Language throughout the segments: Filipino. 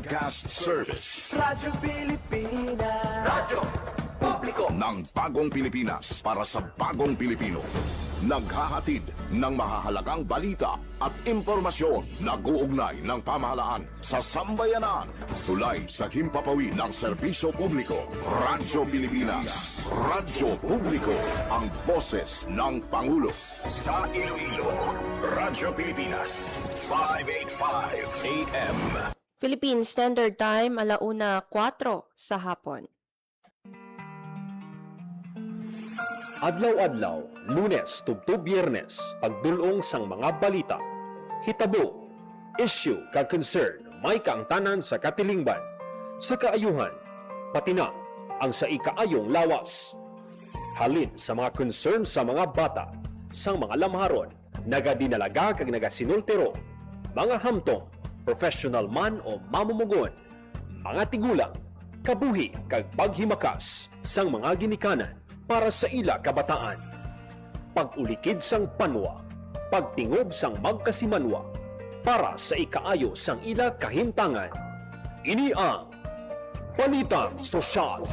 Broadcast Service Radyo Pilipinas. Radyo Publiko ng Bagong Pilipinas para sa Bagong Pilipino. Naghahatid ng mahahalagang balita at impormasyon na guugnay ng pamahalaan sa sambayanan. Tulay sa himpapawid ng serbisyo publiko. Radyo Pilipinas. Radyo Publiko, ang boses ng Pangulo. Sa Iloilo, Radyo Pilipinas, 585 AM. Philippine Standard Time, 1:04 sa hapon. Adlaw-adlaw, Lunes tubtob Biyernes, pagdulong sang mga balita, hitabo, issue kag concern, may kaangtanan sa katilingban, sa kaayuhan, pati na ang sa ikaayong lawas. Halin sa mga concern sa mga bata, sang mga lamharon, nagadinalaga kag nagasinultero, mga hamtong, professional man o mamumugon, mga tigulang, kabuhi kag paghimakas sang mga ginikanan para sa ila kabataan. Pag-ulikid sang panwa, pagtingob sang magkasimanwa, para sa ikaayo sang ila kahimtangan. Ini ang Balitang Sosyal.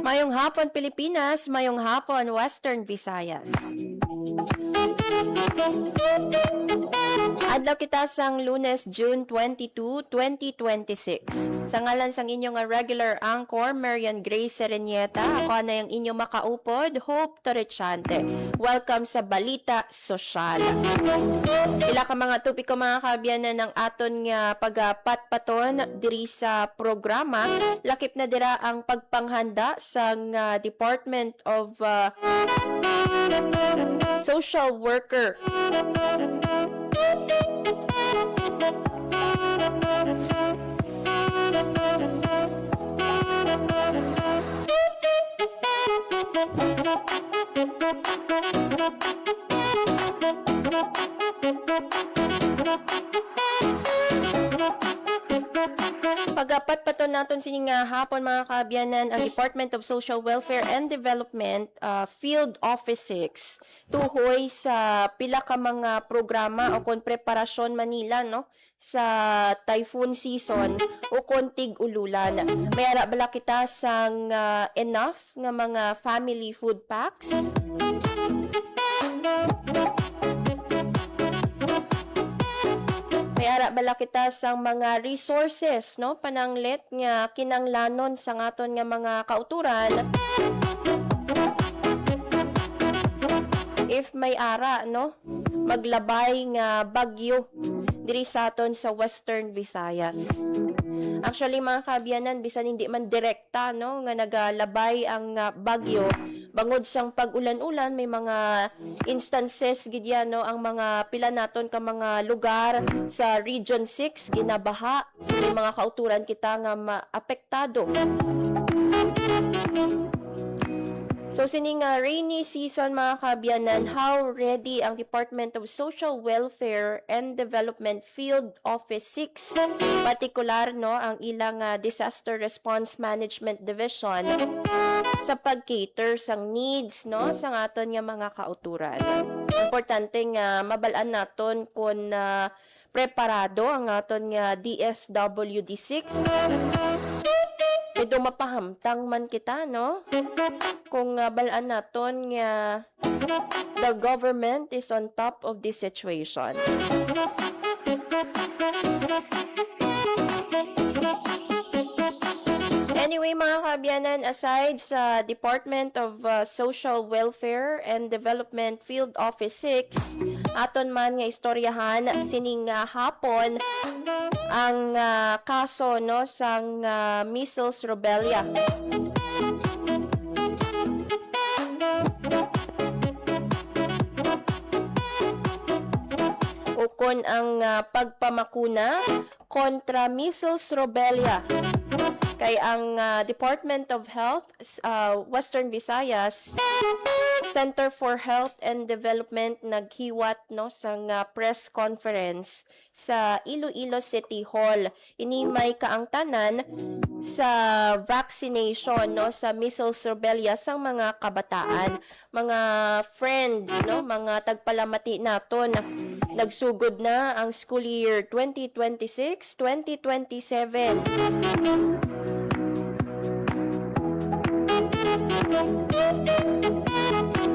Mayong hapon Pilipinas, mayong hapon Western Visayas. Adlaw kita sang Lunes, June 22, 2026. Sa ngalan sang inyong regular anchor, Marian Grace Serenieta, ako na yung inyong makaupod, Hope Torrechante. Welcome sa Balita Sosyal. Ila ka mga tupiko mga kaabyanan ng aton nga pagpatpaton diri sa programa. Lakip na dira ang pagpanghanda sa Department of Social Worker. Pagapat pa to naton sining hapon mga kaabyanan ang Department of Social Welfare and Development Field Office 6 tuhoy sa pila ka mga programa o kon preparasyon Manila no sa typhoon season o kon tig-ululan. May ara bala kita sang enough nga mga family food packs. May ara bala kita sang mga resources no pananglet nga kinanglanon sa ngaton nga mga kauturan if may ara no maglabay nga bagyo diri sa aton sa Western Visayas. Actually mga kaabyanan bisan hindi man direkta no nga nagalabay ang bagyo bangod sang pag-ulan-ulan may mga instances gid yan no ang mga pila naton ka mga lugar sa Region 6 ginabaha so may mga kauturan kita nga maapektado. So sining rainy season mga kaabyanan, how ready ang Department of Social Welfare and Development Field Office 6, partikular no ang ilang Disaster Response Management Division sa pag-cater sang needs no sa aton nga mga kauturan. Importante nga mabalaan naton kung preparado ang aton nga DSWD6. Ito mapahamtang man kita, no? Kung balaan naton nga the government is on top of this situation. Anyway, mga kaabyanan, aside sa Department of Social Welfare and Development Field Office 6, aton man nga istoryahan sining hapon ang kaso no sang measles rubella. Ukon ang pagpamakuna kontra measles rubella. Kay ang Department of Health Western Visayas Center for Health and Development naghiwat no sa nga press conference sa Iloilo City Hall. Ini may kaangtanan sa vaccination no sa measles rubella sang mga kabataan, mga friends no, mga tagpalamati naton. Nagsugod na ang school year 2026-2027.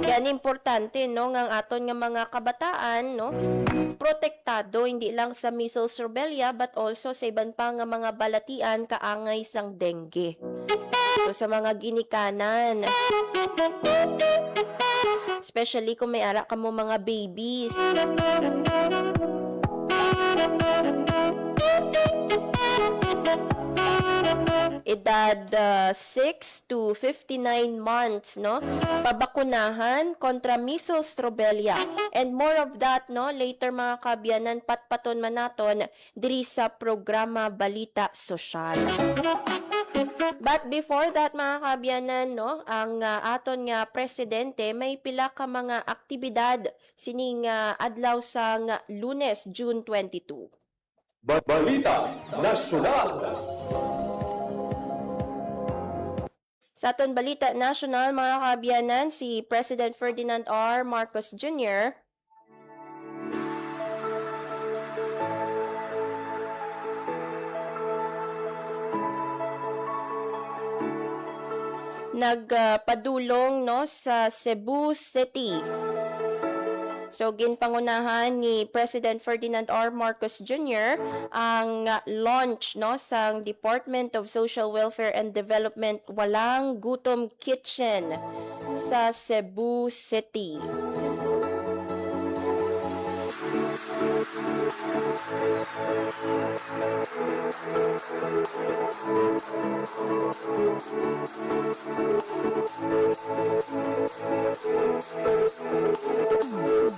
Yan importante no ng aton nga mga kabataan no protektado hindi lang sa measles rubella but also sa iban pa nga mga balatian kaangay sang dengue. So sa mga ginikanan, especially kung may ara ka mo mga babies. Edad 6 to 59 months, no? Pabakunahan kontra measles rubella. And more of that, no? Later mga kabyanan, patpaton man naton diri sa programa Balita Sosyal. But before that mga kabyanan, no? Ang aton nga presidente may pila ka mga aktibidad sining adlaw sang Lunes, June 22. Balita Nasyonal. Sa aton Balita National, mga kabyanan, si President Ferdinand R. Marcos Jr. nagpadulong no sa Cebu City. So, ginpangunahan ni President Ferdinand R. Marcos Jr. ang launch no sang Department of Social Welfare and Development Walang Gutom Kitchen sa Cebu City.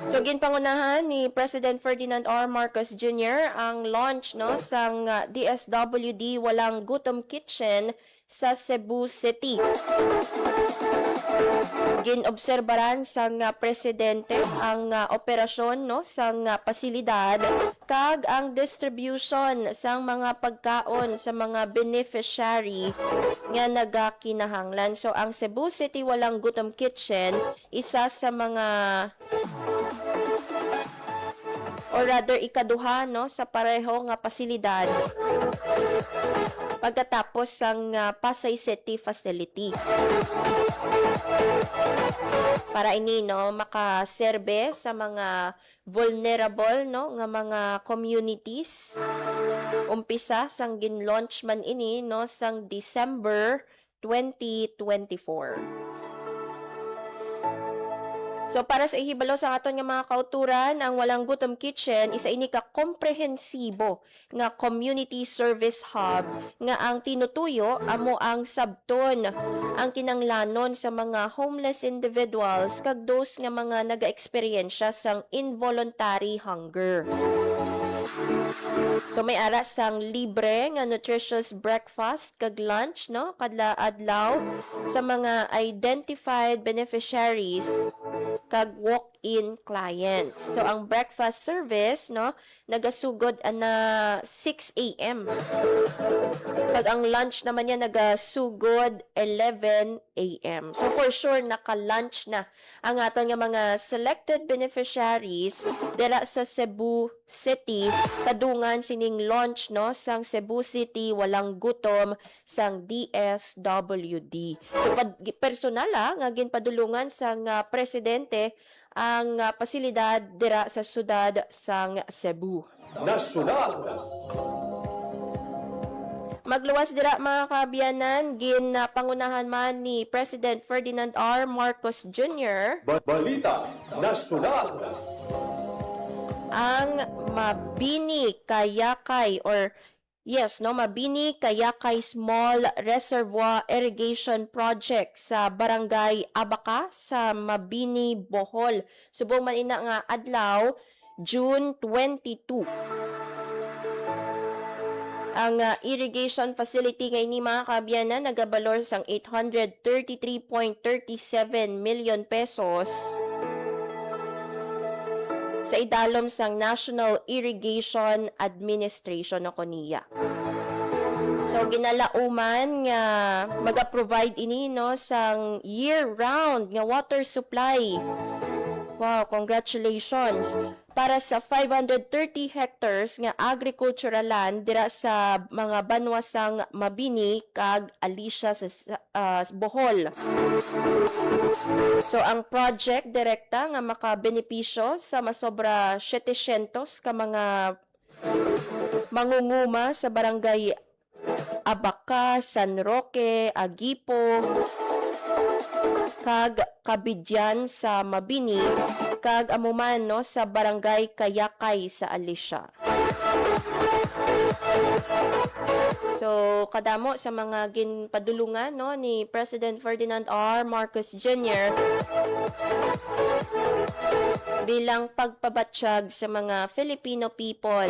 So ginpangunahan ni President Ferdinand R. Marcos Jr. ang launch no sang DSWD Walang Gutom Kitchen sa Cebu City. Ginobserbaran sang presidente ang operasyon no sang pasilidad kag ang distribution sang mga pagkaon sa mga beneficiary nga nagakinahanglan. So ang Cebu City Walang Gutom Kitchen isa sa mga or rather ikaduha no sa pareho nga pasilidad pagkatapos sang Pasay City facility. Para ini no makaserbe sa mga vulnerable no nga mga communities. Umpisa sang gin-launch man ini no sang December 2024. So para sa ihibalo sa aton nga mga kauturan, ang Walang Gutom Kitchen isa ini ka komprehensibo nga community service hub nga ang tinutuyo amo ang sabton ang kinanglanon sa mga homeless individuals kag those nga mga naga-eksperyensya sang involuntary hunger. So may ara sang libre nga nutritious breakfast kag lunch no kadla adlaw sa mga identified beneficiaries kag walk-in clients. So ang breakfast service no nagasugod na 6 a.m. Kag ang lunch naman niya nagasugod 11 a.m. So for sure naka-lunch na ang aton nga mga selected beneficiaries dira sa Cebu City kadungan sining launch no sang Cebu City Walang Gutom sang DSWD. So personal nga ginpadulungan sang presidente ang pasilidad dira sa syudad sang Cebu. Nasyonal. Magluwas dira mga kabiyanan, ginpangunahan man ni President Ferdinand R. Marcos Jr. Balita Nasyonal. ang Mabini Kayakay Mabini Kayakay Small Reservoir Irrigation Project sa Barangay Abaca sa Mabini, Bohol. Subong man ina nga adlaw June 22. Ang irrigation facility ngay ni mga kaabyanan nagabalor sang 833.37 million pesos sa idalom sang National Irrigation Administration o niya. So ginalauman nga maga-provide ini no sang year-round nga water supply. Wow, congratulations! Para sa 530 hectares nga agricultural land dira sa mga banwasang Mabini kag Alicia sa Bohol. So ang project direkta nga makabenepisyo sa masobra 700 ka mga mangunguma sa barangay Abaca, San Roque, Agipo, kag Kabidyan sa Mabini, kag amuman no sa barangay Kayakay sa Alicia. So kadamo sa mga ginpadulungan no ni President Ferdinand R. Marcos Jr. bilang pagpabatsyag sa mga Filipino people,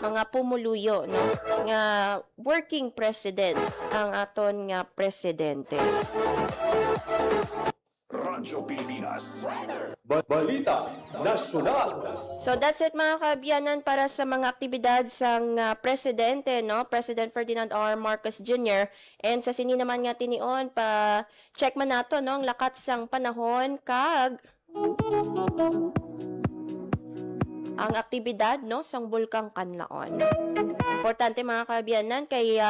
mga pumuluyo no nga working president ang aton nga presidente. Radyo Pilipinas. Balita Nasyonal. So that's it mga kaabyanan para sa mga aktibidad sang presidente no, President Ferdinand R. Marcos Jr. And sa sini naman nga tinion pa check man nato no ang lakat sang panahon kag ang aktibidad no sang bulkang Kanlaon. Importante mga kaabyanan kay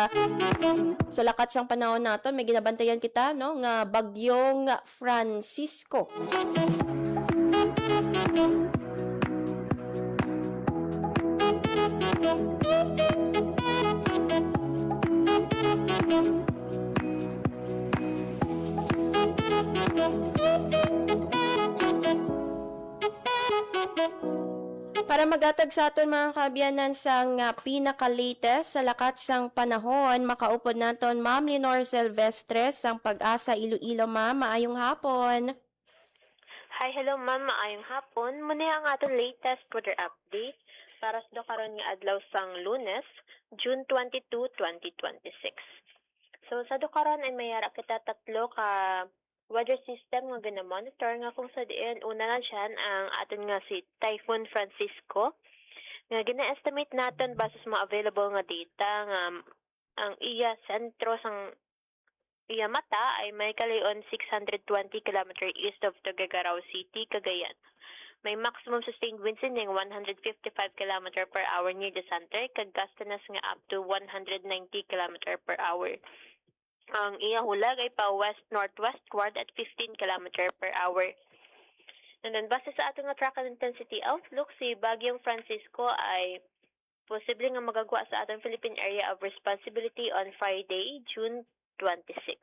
sa lakat sang panahon nato may ginabantayan kita no nga bagyong Francisco. Para magatag sa aton mga kaabyanan sang pinaka-latest sa lakat sang panahon, makaupod naton Ma'am Lenore Silvestre sang Pag-asa Iloilo. Ma'am, maayong hapon. Hi, hello ma'am, maayong hapon. Muna ang atong latest weather update para sa karon nga adlaw sang Lunes, June 22, 2026. So sa karon ay mayara kita tatlo ka weather system nga gina-monitor nga kung sa diin una na dyan ang aton nga si Typhoon Francisco nga gina-estimate natin base sa mga available nga data nga ang iya sentro sang iya mata ay may kalayon 620 km east of Tuguegarao City, Cagayan. May maximum sustained winds in 155 km per hour near the center, kag gastanas nga up to 190 km per hour. Ang iya hulag ay pa west-northwestward at 15 km per hour. And then, base sa atong nga track and intensity outlook, si Bagyong Francisco ay posible nga magagwa sa atong Philippine Area of Responsibility on Friday, June 26.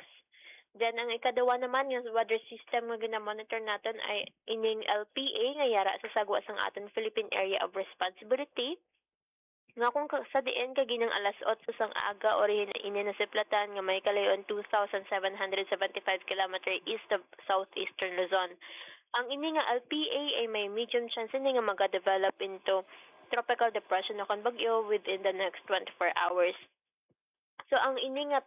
Then, ang ikadawa naman, yung weather system nga ginamonitor natin ay ining LPA nga yara sa sagwa sang atong Philippine Area of Responsibility. Nga kung sa diin kaginang alas 8 sang aga orihin ini na siplatan nga may kalayon 2,775 km east of southeastern Luzon. Ang ini nga LPA ay may medium chance ni nga maga-develop into tropical depression o kon bagyo within the next 24 hours. So ang ini nga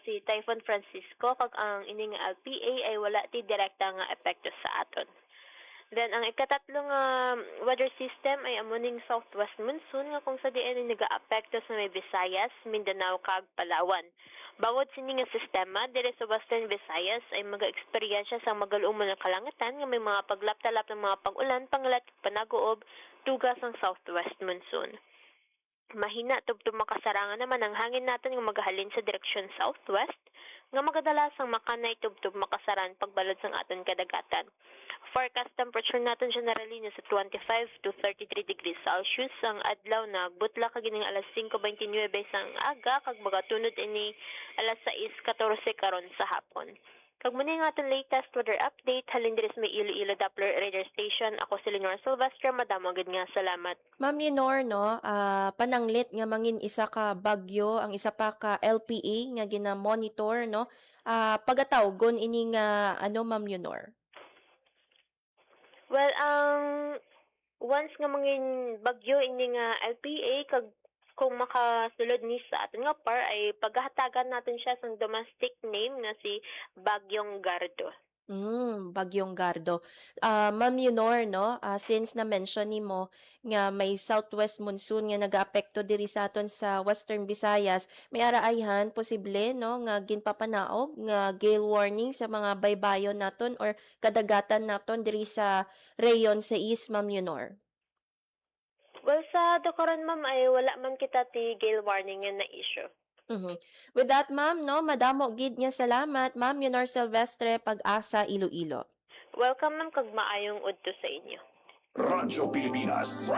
si Typhoon Francisco kag ang ini nga LPA ay wala ti direkta nga epekto sa aton. Then, ang ikatatlo nga weather system ay amuning southwest monsoon nga kung sa diin ay nag-aapekto sa may Visayas, Mindanao, kag Palawan. Bawod sini nga sistema, dire sa Western Visayas ay maga-eksperyensya sa magalumo ng kalangitan nga may mga paglaptalap ng mga pag-ulan, pangalat, panaguob, tugas ang southwest monsoon. Mahina tubtub makasarangan naman ang hangin natin nga magahalin sa direksyon southwest nga magadalas ang makanay tubtub makasaran pagbalod sang aton kadagatan. Forecast temperature natin generally na sa 25 to 33 degrees Celsius ang adlaw na butla kagining alas 5:29 sang aga kag magatunod ini alas 6:14 karon sa hapon. Kag muna nga aton latest weather update, halin diri sa may Iloilo Doppler Radar Station. Ako si Lenore Silvestre, madamo gid nga salamat. Ma'am Lenore no, pananglit nga mangin isa ka bagyo, ang isa pa ka LPA nga gina-monitor no. Pagatawgon ini nga ano Ma'am Lenore? Well, once nga mangin bagyo ini nga LPA kag kung makasulod ni sa aton nga par ay paghahatagan natin siya sa domestic name nga si Bagyong Gardo. Bagyong Gardo. Ma'am Yunor, no, since na-mention nimo nga may southwest monsoon nga nagaapekto diri sa aton sa Western Visayas, may araayhan posible no nga ginpapanaog nga gale warning sa mga baybayon naton or kadagatan naton diri sa reyon sa East, Ma'am Yunor. Well, sa Dacoron, ma'am, ay wala man kita ti gale warning nga na issue. Mhm. With that, ma'am, no, madamo gid nga salamat, Ma'am Yunor Silvestre, Pag-asa, Iloilo. Welcome, ma'am, kag maayong udto sa inyo. Radyo Pilipinas.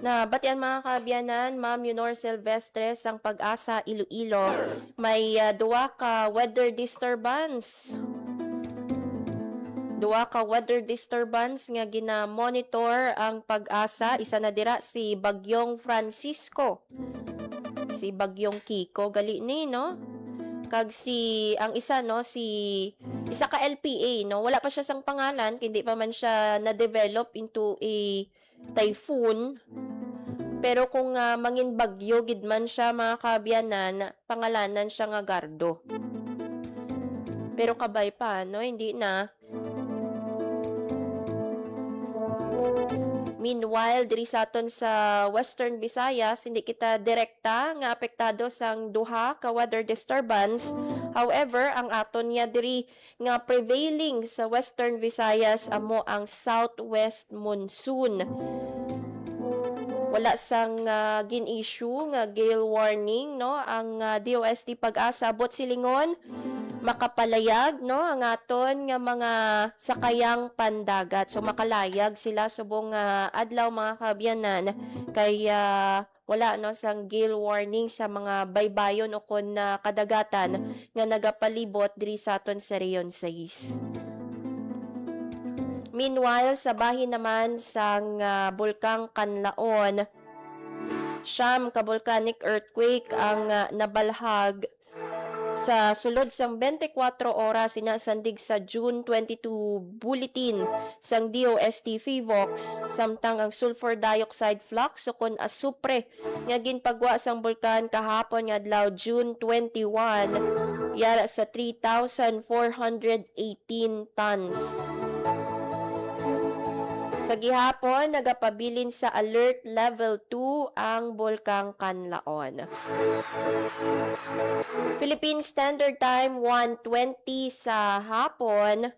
Na batian mga kaabyanan, Ma'am Yunor Silvestre sang Pag-asa, Iloilo, may duwa ka weather disturbance. Duwa ka weather disturbance nga gina-monitor ang Pag-asa. Isa na dira si Bagyong Francisco. Si Bagyong Kiko gali ni no. Kag si ang isa no isa ka LPA no. Wala pa siya sang pangalan, hindi pa man siya na-develop into a typhoon. Pero kung mangin bagyo gid man siya mga kaabyanan, pangalanan siya nga Gardo. Pero kabay pa no, hindi na. Meanwhile, diri sa aton sa Western Visayas, hindi kita direkta nga apektado sang duha ka weather disturbance. However, ang aton niya diri nga prevailing sa Western Visayas amo ang southwest monsoon. Wala sang gin-issue nga gale warning no ang DOST Pag-asa abot silingon makapalayag no ang aton nga mga sakayang pandagat. So makalayag sila subong adlaw mga kaabyanan kaya wala no sang gale warning sa mga baybayon o kon kadagatan nga nagapalibot diri sa aton sa reyon 6. Meanwhile, sa bahin naman sang Bulkang Kanlaon, siyam ka volcanic earthquake ang nabalhag sa sulod sang 24 oras sinasandig sa June 22 bulletin sang DOST PHIVOX samtang ang sulfur dioxide flux o kon asupre nga ginpagwa sang bulkan kahapon nga adlaw June 21 yara sa 3,418 tons. Sa gihapon, nagapabilin sa alert level 2 ang Bulkang Kanlaon. Philippine Standard Time, 1:20 sa hapon.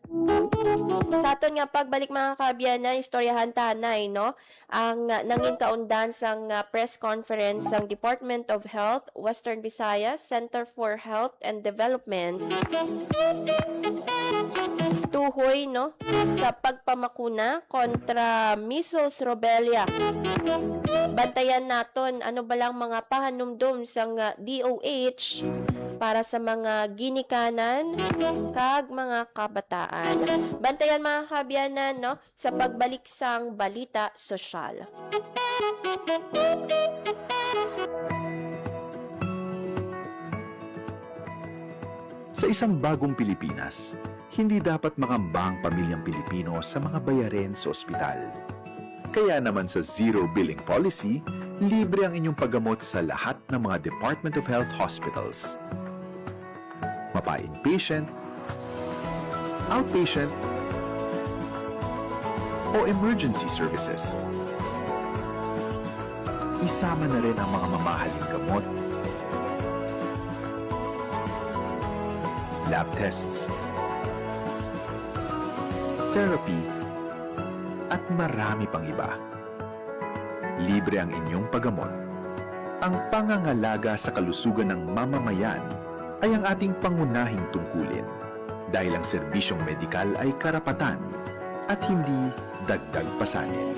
Sa aton nga pagbalik mga kaabyanan, istoryahan tanay, no? Ang nangin kaundan sang press conference sang Department of Health, Western Visayas, Center for Health and Development. Tuhoy, no? Sa pagpamakuna kontra measles, rubella. Bantayan naton ano ba lang mga pahanumdum sang DOH para sa mga ginikanan kag mga kabataan. Bantayan mga kaabyanan no sa pagbalik sang balita sosyal. Sa isang bagong Pilipinas, hindi dapat mangamba ang pamilyang Pilipino sa mga bayarin sa ospital. Kaya naman sa Zero Billing Policy, libre ang inyong paggamot sa lahat ng mga Department of Health hospitals. Mapa-inpatient, outpatient, o emergency services. Isama na rin ang mga mamahaling gamot, lab tests, therapy, at marami pang iba. Libre ang inyong paggamot. Ang pangangalaga sa kalusugan ng mamamayan ay ang ating pangunahing tungkulin dahil ang serbisyong medikal ay karapatan at hindi dagdag pasanin.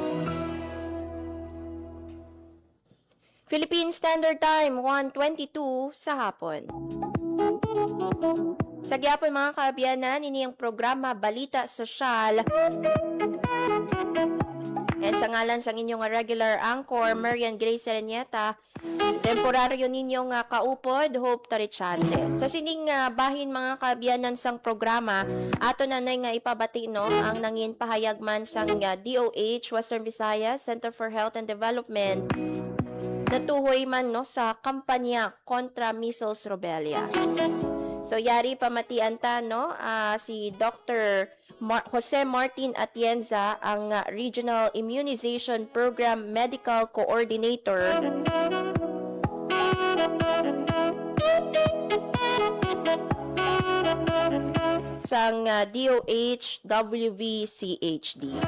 Philippine Standard Time, 1:22 sa hapon. Sa gyapon mga kaabyanan, ini ang programa Balita Sosyal. And sa ngalan sang inyong regular anchor, Marian Grace Serenieta, temporaryo ninyong kaupod, Hope Tarichante. Sa sining bahin mga kabiyanan sang programa, ato na nga ipabati no, ang nangin pahayagman sang DOH, Western Visayas, Center for Health and Development, natuhoy man no, sa kampanya kontra measles rubella. So yari pamatian ta no, si Dr. Jose Martin Atienza, ang Regional Immunization Program Medical Coordinator sang DOH WVCHD.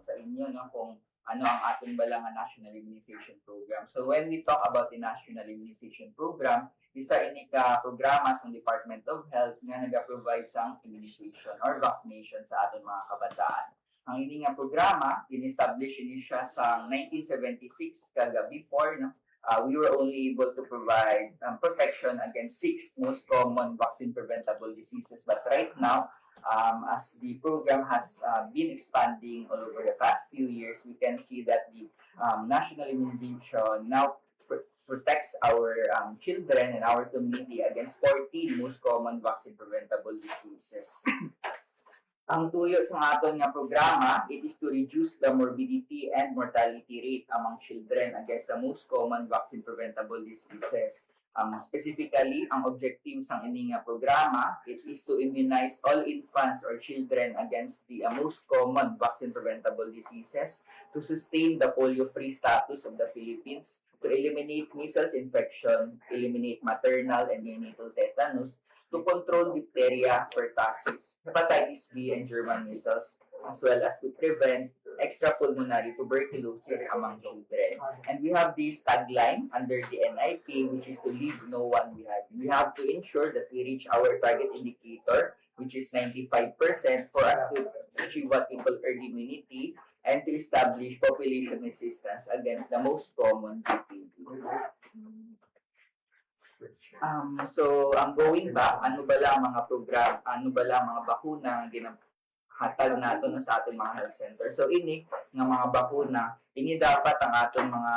Sa inyo no, kung ano ang ating balang National Immunization Program. So when we talk about the National Immunization Program, isa ini ka programa sa Department of Health nga nag-provide sang immunization or vaccination sa ating mga kabataan. Ang ini nga programa, in-establish ini siya sa 1976 kaga before no, we were only able to provide protection against 6 most common vaccine preventable diseases, but right now as the program has been expanding all over the past few years, we can see that the national immunization now protects our children and our community against 14 most common vaccine preventable diseases. Ang tuyo sa aton nga programa, it is to reduce the morbidity and mortality rate among children against the most common vaccine preventable diseases. Specifically, ang objective sa ining programa, it is to immunize all infants or children against the most common vaccine preventable diseases, to sustain the polio-free status of the Philippines, to eliminate measles infection, eliminate maternal and neonatal tetanus, to control diphtheria, pertussis, hepatitis B, and German measles, as well as to prevent extrapulmonary tuberculosis among children. And we have this tagline under the NIP, which is to leave no one behind. We have to ensure that we reach our target indicator, which is 95%, for us to achieve what we call herd immunity and to establish population resistance against the most common BPD. So, going back, ano ba lang mga program, ano ba lang mga bakuna ang ginhatag nato sa ating mga health center. So, ini nga mga bakuna, ini dapat ang ating mga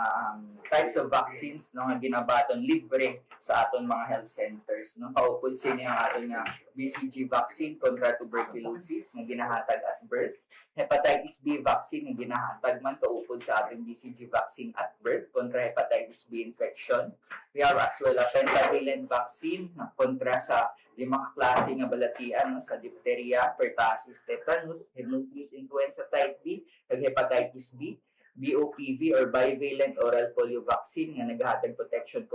types of vaccines no, nga ginabaton libre sa ating mga health centers. No? Paupod sini ang ating BCG vaccine kontra tuberculosis nga ginahatag at birth. Hepatitis B vaccine nga ginahatag man kaupod sa ating BCG vaccine at birth kontra hepatitis B infection. We have as well a pentavalent vaccine na kontra sa 5 klase nga balatian no, sa diphtheria, pertussis, tetanus, Haemophilus influenza type B, ug hepatitis B, BOPV or bivalent oral polio vaccine nga naghatag protection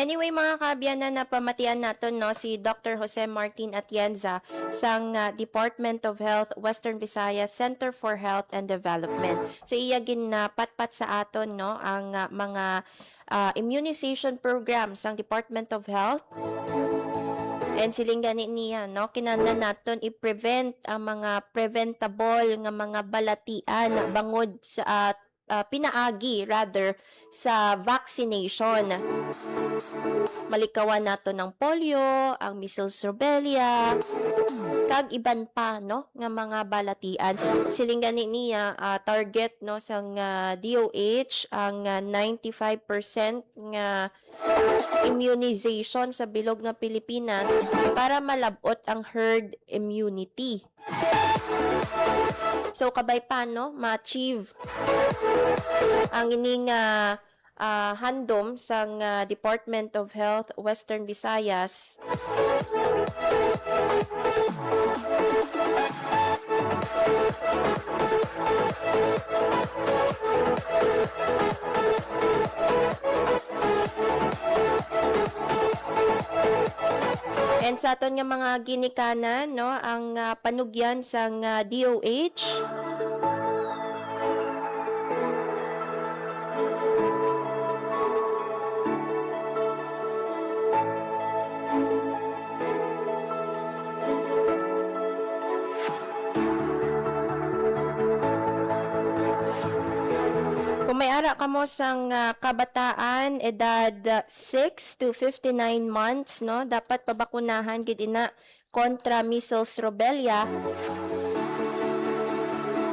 Anyway, mga kabiyanan, na pamatian natin no, si Dr. Jose Martin Atienza sang Department of Health, Western Visayas, Center for Health and Development. So, iyagin na patpat sa aton no, ang mga immunization programs sang Department of Health. And siling gani niya, no, kinahanglan naton i-prevent ang mga preventable nga mga balatian bangod sa pinaagi rather sa vaccination. Malikawan nato ng polio, ang measles rubella, kag iban pa no nga mga balatian. Siling gani niya target no sang DOH ang 95% nga immunization sa bilog nga Pilipinas para malabot ang herd immunity. So kabay paano ma-achieve ang ining handom sang Department of Health Western Visayas. And sa aton nga mga ginikanan no, ang panugyan sang DOH Kung may ara ka mo sang kabataan edad 6 to 59 months, no, dapat pabakunahan gid ina kontra measles rubella.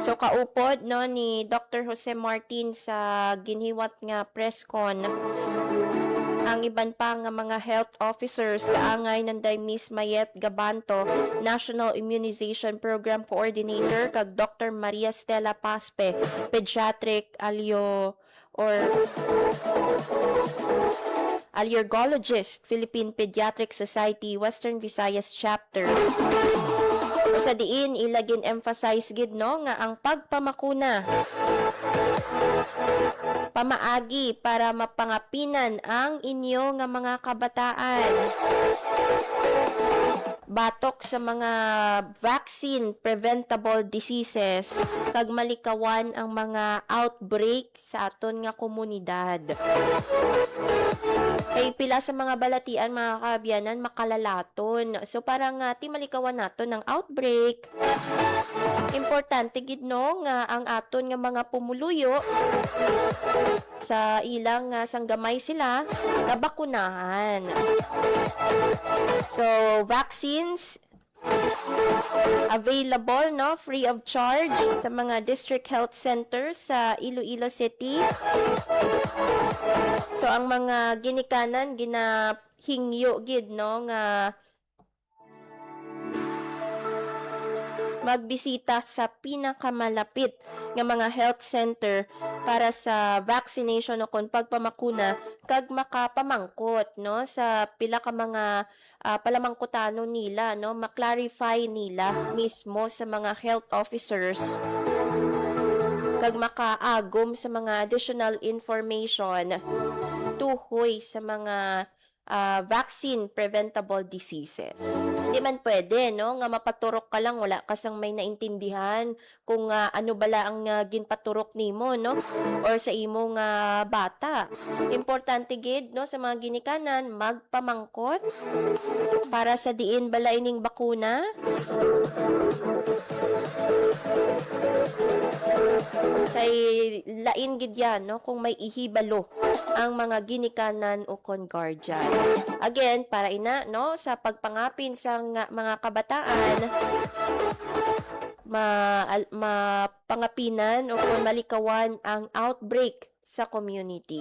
So kaupod no ni Dr. Jose Martin sa ginhiwat nga press con, ang iban pa nga mga health officers kaangay nanday Miss Mayet Gabanto, National Immunization Program Coordinator, kag Dr. Maria Stella Paspe, Pediatric Allergologist, Philippine Pediatric Society, Western Visayas Chapter. O sa diin, ilagin emphasize gid no nga ang pagpamakuna pamaagi para mapangapinan ang inyo nga mga kabataan. Batok sa mga vaccine preventable diseases kag malikawan ang mga outbreak sa aton nga komunidad. Kay pila sa mga balatian mga kaabyanan makalalaton. So parang ti malikawan nato ng outbreak. Importante gid no nga ang aton nga mga pumuluyo sa ilang sanggamay sila nabakunahan. So vaccines available no free of charge sa mga district health centers sa Iloilo City. So ang mga ginikanan ginahingyo gid no nga magbisita sa pinakamalapit nga mga health center para sa vaccination o kung pagpamakuna kag makapamangkot no sa pila ka mga palamangkutano nila no ma-clarify nila mismo sa mga health officers kag makaagom sa mga additional information tuhoy sa mga vaccine preventable diseases. Hindi man pwede, no? Nga mapaturok ka lang, wala ka sang may naintindihan kung ano bala ang ginpaturok nimo, no? Or sa imo nga bata. Importante gid, no? Sa mga ginikanan, magpamangkot para sa diin bala ining bakuna. Kay lain gid yan, no? Kung may ihibalo ang mga ginikanan o kon guardian. Again, para ina no sa pagpangapin sa mga kabataan mapangapinan o kung malikawan ang outbreak sa community.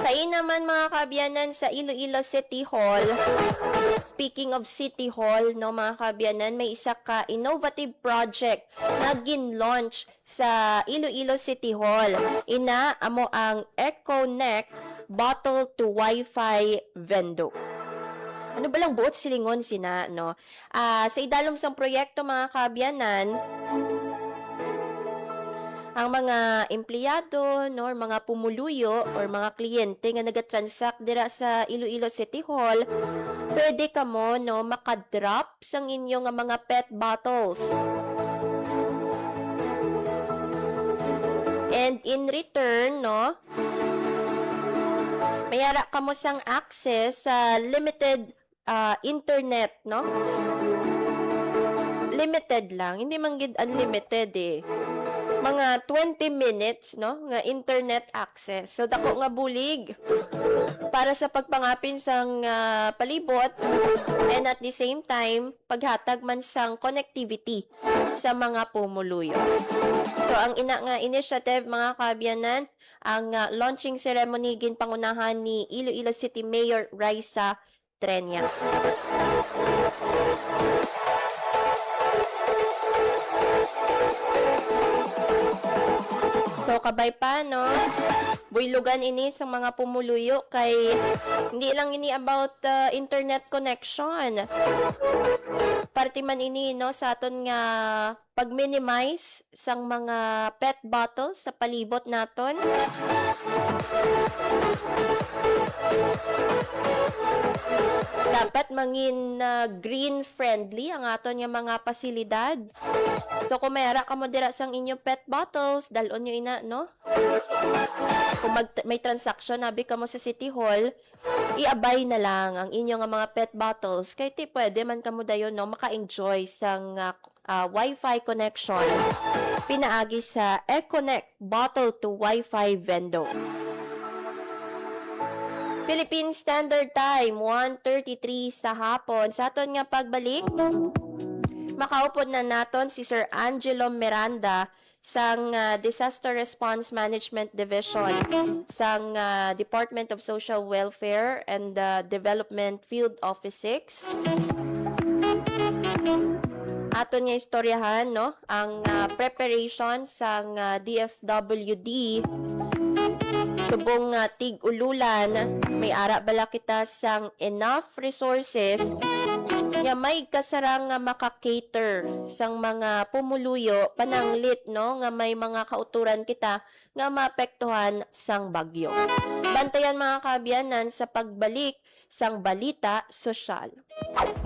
Kain naman mga kaabyanan sa Iloilo City Hall. Speaking of City Hall, no mga kaabyanan, may isa ka innovative project na gin-launch sa Iloilo City Hall. Ina amo ang EcoNeck Bottle to Wi-Fi Vendo. Ano ba lang buot silingon sina, no? Sa idalom sang proyekto mga kaabyanan, ang mga empleyado, no, or mga pumuluyo or mga kliyente nga nagatransact dira sa Iloilo City Hall, pwede ka mo no makadrop sang inyong mga PET bottles. And in return, no, mayara ka mo sang access sa limited internet, no? Limited lang, hindi man gid unlimited eh. Mga 20 minutes no nga internet access. So dako nga bulig para sa pagpangapin sang palibot and at the same time paghatag man sang connectivity sa mga pumuluyo. So ang ina nga initiative mga kaabyanan, ang launching ceremony ginpangunahan ni Iloilo City Mayor Raisa Treñas. So kabay pa no, buylugan ini sa mga pumuluyo kay hindi lang ini about internet connection. Parte man ini no sa aton nga pag-minimize sang mga PET bottles sa palibot naton. Dapat mangin green friendly ang aton nga mga pasilidad. So kung mayara ka mo dira sang inyong pet bottles, dalon nyo ina, no? Kung may transaction nabi ka mo sa City Hall, iabay na lang ang inyong nga mga pet bottles kay ti pwede man kamo dayon no maka-enjoy sang Wi-Fi connection pinaagi sa Econnect bottle to Wi-Fi vendor. Philippine Standard Time 1:33 sa hapon. Sa aton nga pagbalik, makaupod na naton si Sir Angelo Miranda sang Disaster Response Management Division sang Department of Social Welfare and Development Field Office 6. Aton nga istoryahan no ang preparation sang DSWD subong tig-ululan, may ara bala kita sang enough resources nga may kasarang nga maka-cater sang mga pumuluyo pananglit no nga may mga kauturan kita nga maapektuhan sang bagyo. Bantayan mga kaabyanan sa pagbalik sang balita sosyal.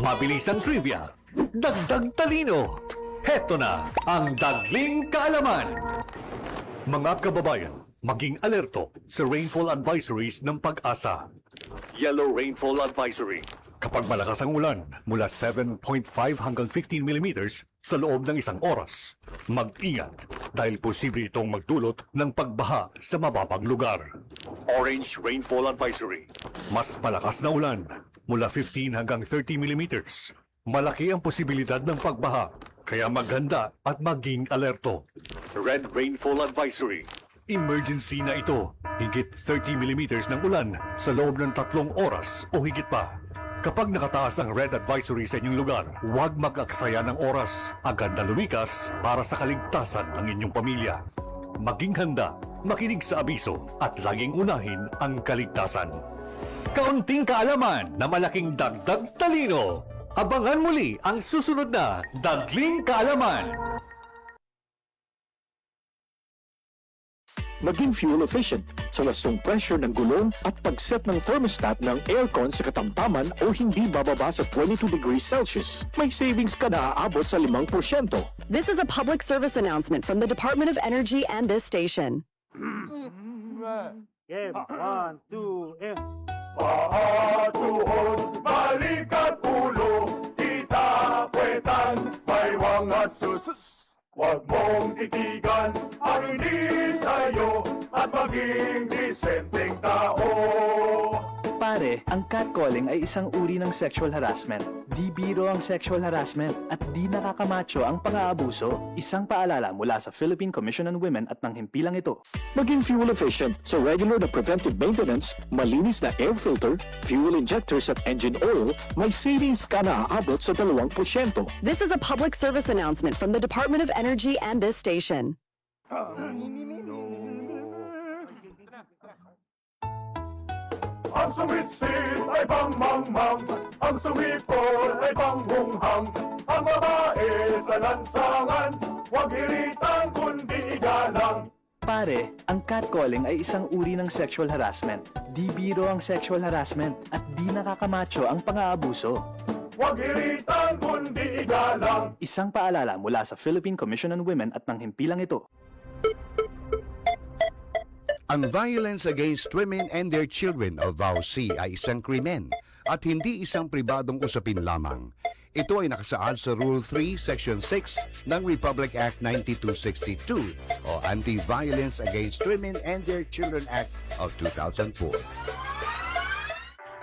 Mabilis ang trivia, dagdag talino. Heto na ang Dagling Kaalaman. Mga kababayan, maging alerto sa rainfall advisories ng Pag-asa. Yellow Rainfall Advisory. Kapag malakas ang ulan mula 7.5 hanggang 15 millimeters sa loob ng isang oras, mag-ingat dahil posible itong magdulot ng pagbaha sa mababang lugar. Orange Rainfall Advisory. Mas malakas na ulan mula 15 hanggang 30 millimeters. Malaki ang posibilidad ng pagbaha, kaya maghanda at maging alerto. Red Rainfall Advisory. Emergency na ito. Higit 30 millimeters ng ulan sa loob ng 3 oras o higit pa. Kapag nakataas ang red advisory sa inyong lugar, huwag mag-aksaya ng oras. Agad na lumikas para sa kaligtasan ng inyong pamilya. Maging handa, makinig sa abiso at laging unahin ang kaligtasan. Kaunting kaalaman na malaking dagdag talino. Abangan muli ang susunod na Dagling Kaalaman. Maging fuel efficient sa wastong pressure ng gulong at pag-set ng thermostat ng aircon sa katamtaman o hindi bababa sa 22 degrees Celsius. May savings ka na aabot sa 5%. This is a public service announcement from the Department of Energy and this station. Game, 1, 2, and... Paatuhod, balikat ulo, itapwetan, may wangat susus. Huwag mong titigan ang hindi sa'yo at maging disenteng tao. Pare, ang catcalling ay isang uri ng sexual harassment. Di biro ang sexual harassment at di nakakamacho ang pang-aabuso. Isang paalala mula sa Philippine Commission on Women at ng himpilang ito. Maging fuel efficient sa regular na preventive maintenance, malinis na air filter, fuel injectors at engine oil, may savings ka na aabot sa 2%. This is a public service announcement from the Department of Energy and this station. Ang sumitsit ay bang-mang-mang, ang sumipol ay bang-hunghang, ang babae sa lansangan, huwag iritan kundi igalang. Pare, ang catcalling ay isang uri ng sexual harassment. Di biro ang sexual harassment at di nakakamacho ang pang-aabuso. Huwag iritan kundi igalang. Isang paalala mula sa Philippine Commission on Women at ng himpilang ito. Ang violence against women and their children o VAUC ay isang krimen at hindi isang pribadong usapin lamang. Ito ay nakasaad sa Rule 3, Section 6 ng Republic Act 9262 o Anti-Violence Against Women and Their Children Act of 2004.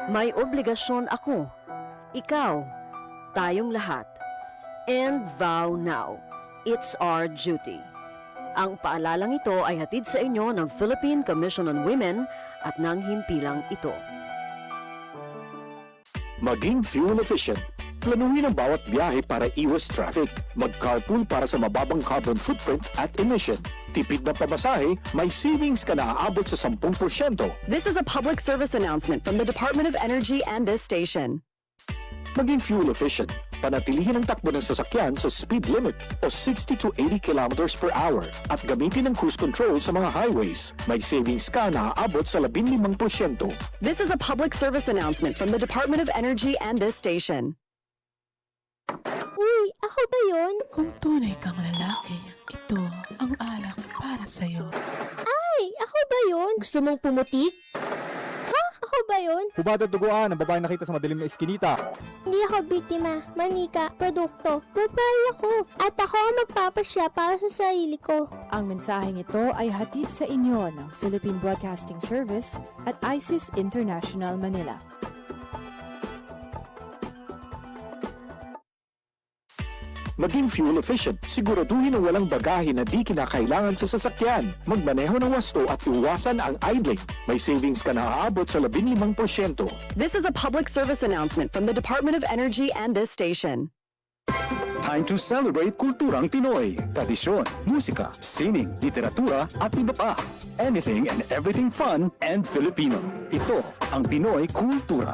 May obligasyon ako, ikaw, tayong lahat. And vow now. It's our duty. Ang paalalang ito ay hatid sa inyo ng Philippine Commission on Women at ng himpilang ito. Maging fuel efficient. Planuhin ang bawat biyahe para iwas traffic. Mag-carpool para sa mababang carbon footprint at emission. Tipid na pamasahe, may savings ka na aabot sa 10%. This is a public service announcement from the Department of Energy and this station. Maging fuel efficient. Panatilihin ang takbo ng sasakyan sa speed limit o 60 to 80 kilometers per hour at gamitin ang cruise control sa mga highways. May savings ka na aabot sa 15%. This is a public service announcement from the Department of Energy and this station. Uy, ako ba yun? Kung tunay kang lalaki, ito ang alak para sa'yo. Ay, ako ba yun? Gusto mong pumutik? Ha? Ako ba yun? Hubad at duguan ang babae nakita sa madilim na iskinita. Hindi ako biktima, manika, produkto. Babae ako. At ako ang magpapasya para sa sarili ko. Ang mensaheng ito ay hatid sa inyo ng Philippine Broadcasting Service at ISIS International Manila. Maging fuel efficient, siguraduhin na walang bagahe na di kinakailangan sa sasakyan. Magmaneho ng wasto at iwasan ang idling. May savings ka na aabot sa 15%. This is a public service announcement from the Department of Energy and this station. Time to celebrate kulturang Pinoy. Tradisyon, musika, sining, literatura at iba pa. Anything and everything fun and Filipino. Ito ang Pinoy Kultura.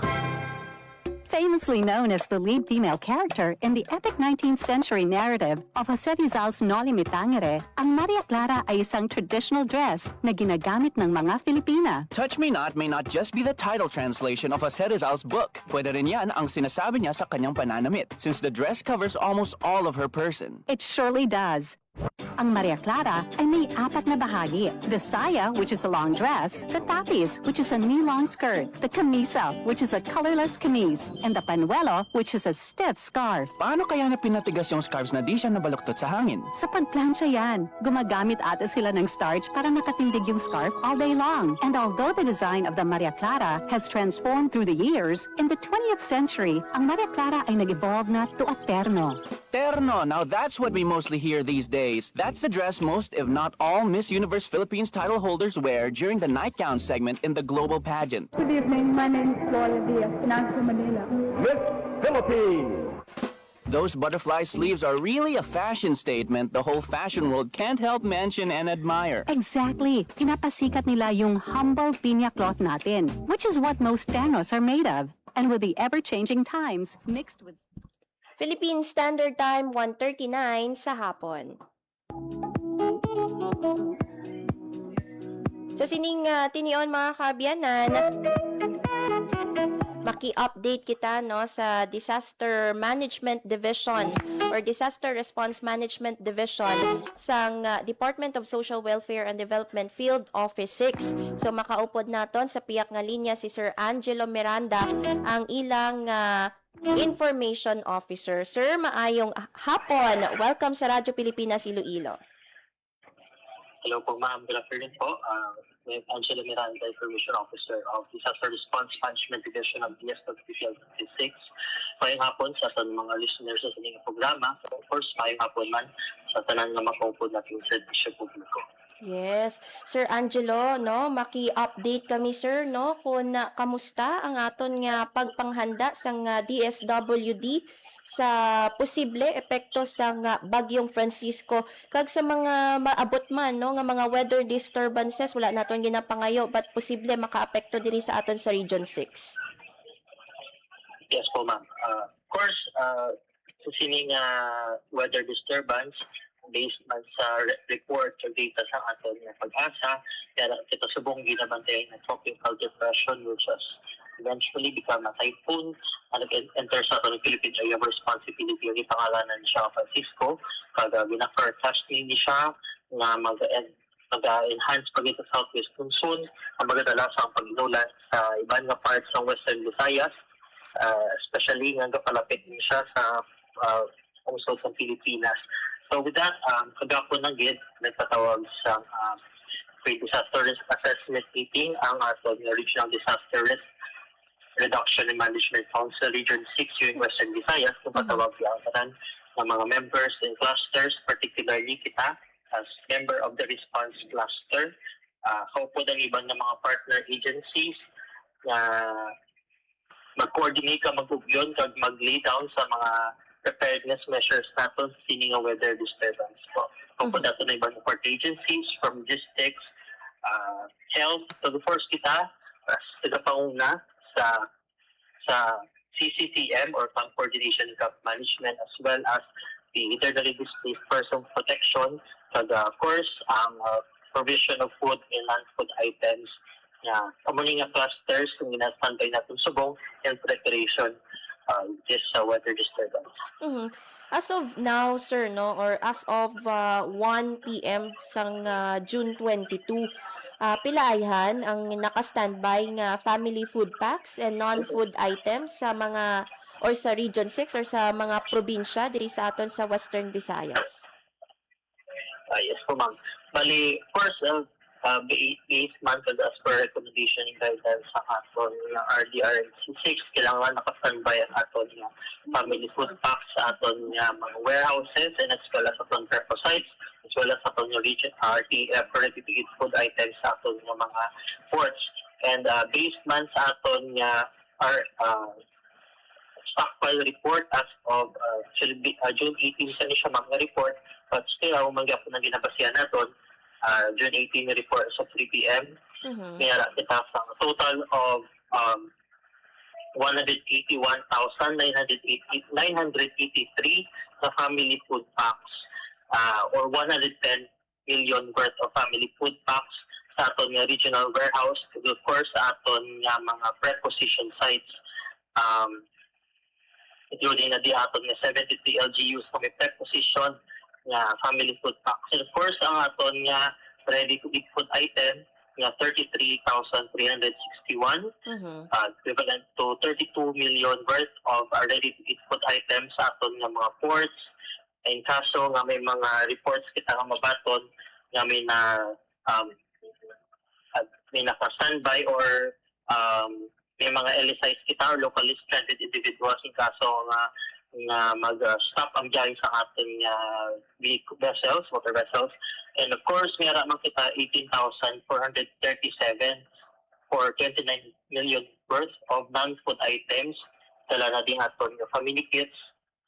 Famously known as the lead female character in the epic 19th century narrative of Jose Rizal's Noli Me Tangere, ang Maria Clara ay isang traditional dress na ginagamit ng mga Filipina. Touch Me Not may not just be the title translation of Jose Rizal's book. Pwede rin yan ang sinasabi niya sa kanyang pananamit, since the dress covers almost all of her person. It surely does. Ang Maria Clara ay may 4 na bahagi. The saya, which is a long dress, the tapis, which is a knee-long skirt, the camisa, which is a colorless camise, and the panuelo, which is a stiff scarf. Paano kaya na pinatigas yung scarves na di siya nabaluktot sa hangin? Sa pagplansya yan, gumagamit ata sila ng starch para nakatindig yung scarf all day long. And although the design of the Maria Clara has transformed through the years, in the 20th century, ang Maria Clara ay nag-evolve na to a terno. Terno, now that's what we mostly hear these days. That's the dress most, if not all, Miss Universe Philippines title holders wear during the nightgown segment in the global pageant. Good evening, my name is Gloria Diaz, Financial Manila. Miss Philippines! Those butterfly sleeves are really a fashion statement the whole fashion world can't help mention and admire. Exactly. Pinapasikat nila yung humble pinya cloth natin, which is what most ternos are made of. And with the ever-changing times, mixed with... Philippine Standard Time, 1:39 sa hapon. Sa sining tinion mga kabiyanan, maki-update kita no sa Disaster Management Division or Disaster Response Management Division sang Department of Social Welfare and Development Field Office 6. So makaupod naton sa piyak nga linya si Sir Angelo Miranda, ang ilang Information Officer. Sir, maayong hapon. Welcome sa Radyo Pilipinas Iloilo. Hello po, ma'am. Good afternoon po. I'm Angelo Miranda, Information Officer of Disaster Response Management Division of DSWP 56. Mayang hapon sa mga listeners sa ating programa. Of course, mayang hapon man sa tanan na makaupod natin sa servisyo publiko. Yes. Sir Angelo, no, maki-update kami sir, no, kung kamusta ang aton nga pagpanghanda sang DSWD sa posible epekto sang bagyong Francisco kag sa mga maabot man no nga mga weather disturbances wala naton ginapangayo but posible makaapekto diri sa aton sa Region 6. Yes po, ma'am. Of course, sa sining weather disturbance based man sa report or data sa aton nga pag-asa, kaya kita subong ginabantay ng tropical depression which has eventually become a typhoon and enter sa aton Philippine Area of Responsibility yung ipangalanan siya Francisco. Kaya gina-forecast ni siya na mag-enhance pag ito southwest monsoon ang magadala sa pag-inulan sa ibang nga parts ng Western Visayas, especially nga kapalapit niya siya sa coastal sa Pilipinas. So with that, kagapon ng GID, nagpatawag sa pre-disaster risk assessment meeting ang ating Regional Disaster Risk Reduction and Management Council Region 6 yung Western Visayas. Kung patawag yan ng mga members and clusters, particularly kita as member of the response cluster. Kaupo ng ibang ng mga partner agencies na mag-coordinate ka mag-ugyon kag mag-lay down sa mga preparedness measures natin sining a weather disturbance po. Kaupo natin ng ibang part agencies from logistics, health, to the first kita as tagapanguna sa CCTM or Camp Coordination and Camp Management, as well as the internally displaced person protection, and of course, ang provision of food and non-food items na kamuning nga clusters kung ginastandby natin subong and preparation this weather disturbance. As of now, sir, no, or as of 1 p.m. sang June 22, pilaayhan ang naka-standby nga family food packs and non-food items sa mga or sa Region 6 or sa mga probinsya diri sa aton sa Western Visayas. Yes po, ma'am. Bali, first, based man as per recommendation and guidance sa aton ng RDRC6, kailangan naka-standby ang aton ng family food packs sa aton ng mga warehouses and as well as aton prepo sites, as well as aton ng region RTF ready-to-eat food items sa aton ng mga ports. And based man sa aton nga stockpile report as of June 18 sa siya mga report, but still ako magyapon na ginabasihan naton June 18 report sa 3 p.m. Mayara kita sa total of 181,983 na family food packs or 110 million worth of family food packs sa aton nga regional warehouse, of course sa aton nga mga preposition sites, including na di aton nga 73 LGUs na may preposition nga family food packs. And of course, ang aton nga ready-to-eat food item nga 33,361, equivalent to 32 million worth of ready-to-eat food items sa aton nga mga ports. And kaso nga may mga reports kita nga mabaton nga may naka-standby or may mga LSIs kita or locally stranded individuals in kaso nga mag-stop ang biyahe sa ating vessels, water vessels. And of course, mayroon man kita 18,437 for 29 million worth of non-food items. Dala na din aton yung family kits,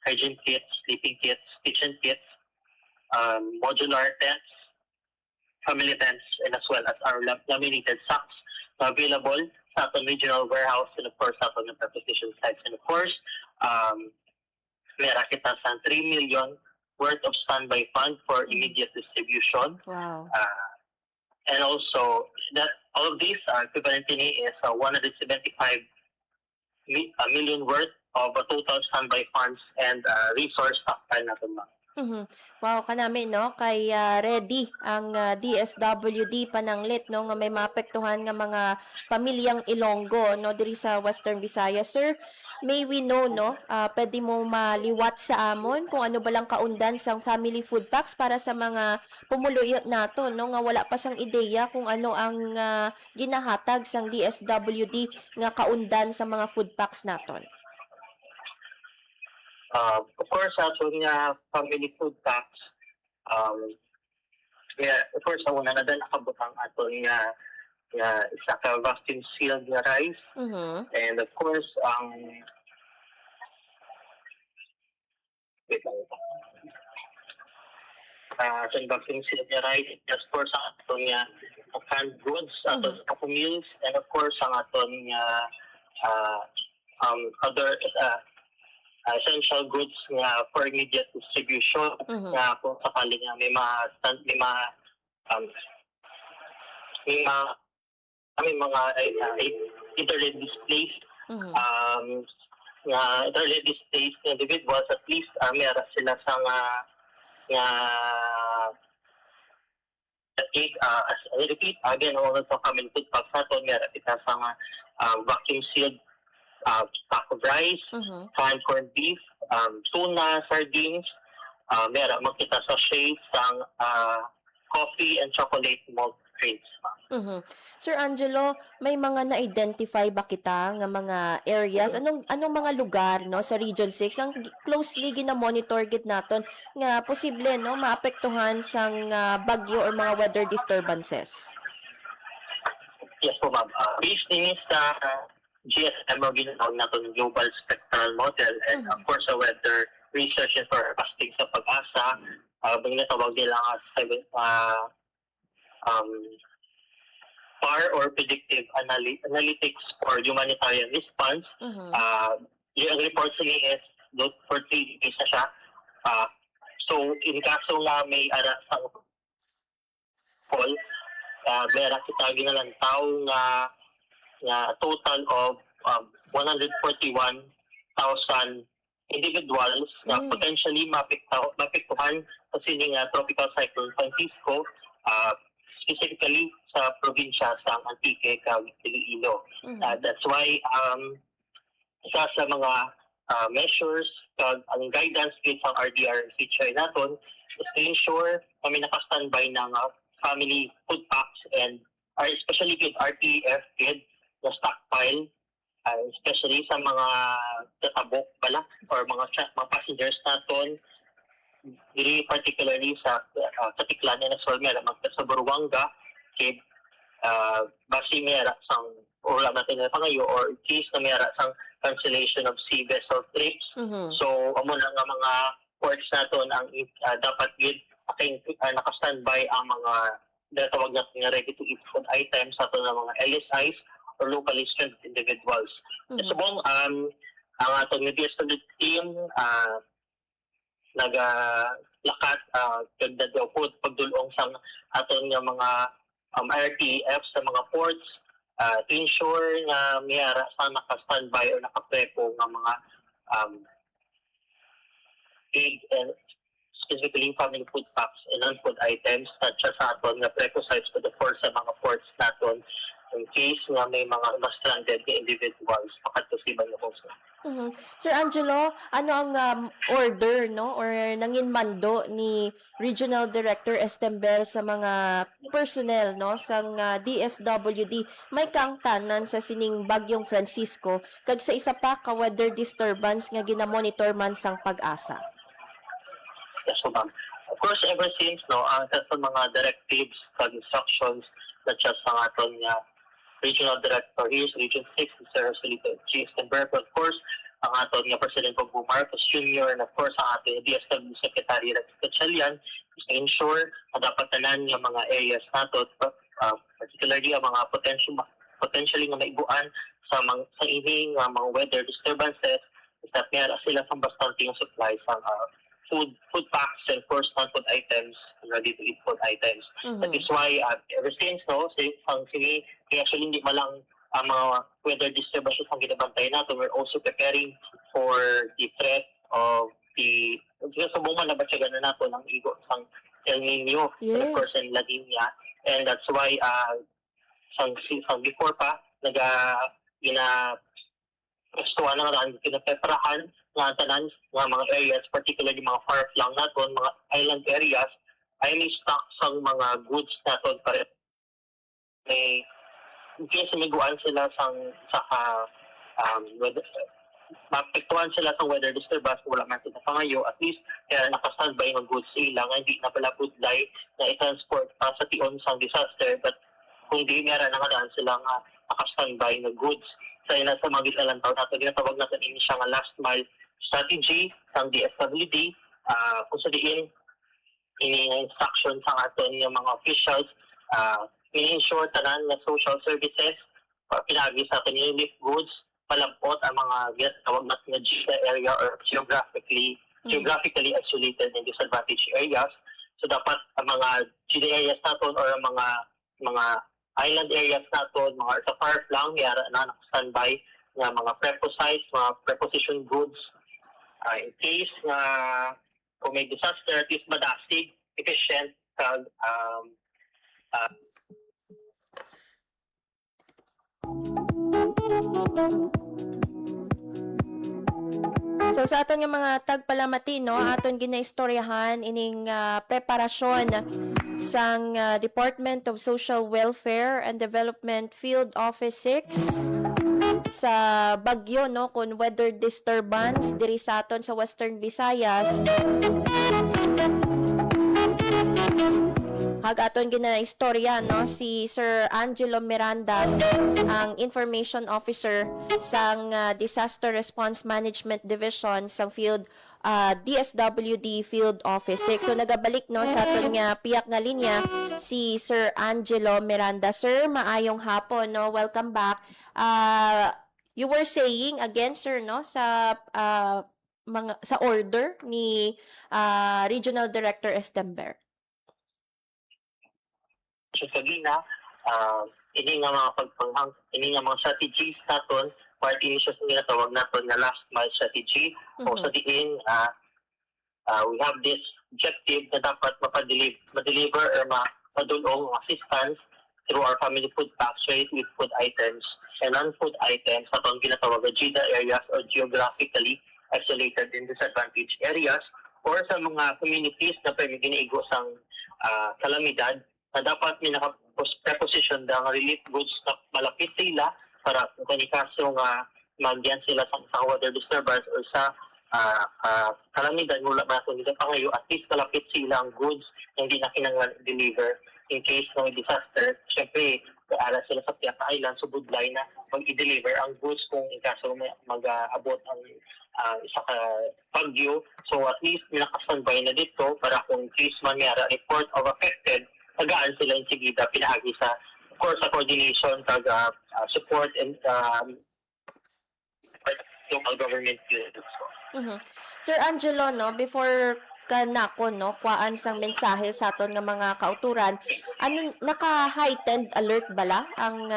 hygiene kits, sleeping kits, kitchen kits, modular tents, family tents, and as well as our laminated sacks available sa aton regional warehouse and of course sa aton preposition sites. And of course, meron kita sa 3 million worth of standby fund for immediate distribution. Wow. And also, that all of these equivalent to is 175 million worth of total standby funds and resource stockpile natin, ma'am. Wow, kanami no kay ready ang DSWD pananglit no nga may maapektuhan nga mga pamilyang Ilonggo no diri sa Western Visayas. Sir, may we know no, pwede mo maliwat sa amon kung ano ba lang kaundan sang family food packs para sa mga pumuluyo nato no nga wala pa sang ideya kung ano ang ginahatag sang DSWD nga kaundan sa mga food packs naton. Of course, ato nga family food packs, of course, una na din nakabutang ato nga isa ka vacuum sealed nga rice. And of course, ato vacuum sealed nga rice, of course, ato nga canned goods, ato couple meals, and of course, ang ato nga other essential goods nga for immediate distribution nga kung sakali nga may mga internally displaced nga internally displaced individuals, at least meron sila sa I repeat again, all of the common food packs nato meron kita sa vacuum sealed pack of rice, canned corned beef, tuna, sardines, meron makita sa shades ng coffee and chocolate malt drinks. Sir Angelo, may mga na-identify ba kita nga mga areas? Anong mga lugar no sa Region 6 ang closely gina-monitor gid naton nga posible no maapektuhan sang bagyo or mga weather disturbances? Yes po, ma'am. Based din sa GSM o ginatawag natin Global Spectral Model and of course sa weather research and forecasting sa pag-asa, ginatawag nila PAR or Predictive Analytics for Humanitarian Response. yung report sa is for 3 days na siya. So, in kaso nga may arasang fall, meron kita ginalang tao na total of 141,000 individuals na potentially mapektuhan sa sining Tropical Cyclone Francisco, specifically sa probinsya sa Antique, Cavite, Iloilo. That's why isa sa mga measures ang guidance based sa RDR feature natin is to ensure kami naka-standby ng family food packs and especially with RTF kid na stockpile, especially sa mga tatabok pala or mga passengers natin, really particularly sa Katiklan and Solmera, sa Buruanga, kid basi mera sang wala natin na pangayo or in case na mera sang cancellation of sea vessel trips. So amo na nga mga ports naton ang dapat gid naka-standby ang mga natawag natin nga ready-to-eat food items sa ato ng mga LSIs or locally stranded individuals. Subong ang aton nga DSWD team naglakat kagdadaw po pagdulong sa aton nga mga RTF sa mga ports to ensure na mayara sa naka-standby or naka-prepo ng mga aid and specifically family food packs and non-food items such as aton nga prerequisites for the force sa mga ports naton in case nga may mga stranded individuals makatusiban na po sa. Sir Angelo, ano ang order no or nanginmando ni Regional Director Estember sa mga personnel no sang DSWD may kaangtanan sa sining Bagyong Francisco kag sa isa pa ka weather disturbance nga ginamonitor man sang Pag-asa? Yes, so ma'am. Of course, ever since ang sa mga directives kag instructions such as ang aton nga Regional Director here sa Region 6, Sir Joselito G. Estember, of course, ang aton nga President Bongbong Marcos Jr. and of course ang ating DSWD Secretary Rex Gatchalian is to ensure na dapat tanan nga mga areas nato, particularly ang mga potentially nga maibuan sa ining mga weather disturbances is that meron sila sa bastante yung supply sa food packs and of course non-food items, ready-to-eat food items. That is why ever since actually hindi malang ang mga weather disturbances ang ginabantay natin, we're also preparing for the threat of the subuman na batyagan na natin ang igo sang El Nino and of course and La Nina, and that's why sang before pa gustuhan na nga pinapreparahan nga tanan nga mga areas, particularly mga far-flung naton, mga island areas, ay may stock sang mga goods naton para may in case miguan sila mapektuhan sila sa weather disturbance wala man sila pangayo, at least kaya naka-standby ng goods sila nga hindi na pala budlay na i-transport pa sa tion sang disaster, but kung di meron na nga sila nga naka-standby ng goods sa nasa mga gitalang taon natin, ginatawag natin ini siya nga last mile strategy ng DSWD, kung sa diin ini instruction sa aton yung mga officials, in-ensure tanan na social services pinagi sa atin yung relief goods palampot ang mga ginatawag natin na GIA area or geographically isolated and disadvantaged areas. So dapat ang mga GIA areas natin or ang mga island areas natin, mga sa far-flung yara na naka-standby nga mga prerequisites, mga preposition goods in case na kung may disaster, at least madasig, efficient So sa aton nga mga tagpalamati no, aton ginaistoryahan ining preparasyon sang Department of Social Welfare and Development Field Office 6 sa bagyo no kun weather disturbance diri sa aton sa Western Visayas. Aton ginaistorya no si Sir Angelo Miranda, ang Information Officer sang Disaster Response Management Division sang Field DSWD Field Office 6. So nagabalik no sa aton nga piyak nga linya si Sir Angelo Miranda. Sir, maayong hapon no. Welcome back. You were saying again, sir, no, sa sa order ni Regional Director Estember. So Sabina, ini nga mga strategies naton, part ini siya sa ginatawag naton na last mile strategy. O sa diin, we have this objective na dapat ma-deliver or madulong assistance through our family food packs rate with food items and non-food items sa itong ginatawag na GIDA areas or geographically isolated in disadvantaged areas or sa mga communities na pwede giniigo sang kalamidad na dapat may naka-preposition ng relief goods na malapit sila para kung kanikaso nga magyan sila sa weather disturbance or sa kalamidad mula na kung dito pa ngayon, at least malapit sila ang goods na hindi na kinanglan deliver in case ng disaster. Siyempre, aala sila sa Piata Island, so budlay na mag-i-deliver ang goods kung in kaso mag-abot ang isa ka bagyo. So at least nakastandby na dito para kung in case man mayara report of affected, tagaan sila yung sigida, pinaagi sa, of course, sa coordination, support and local government units. Sir Angelo, no, before kanako, no, kuhaan sang mensahe sa aton nga mga kauturan, naka-heightened alert bala ang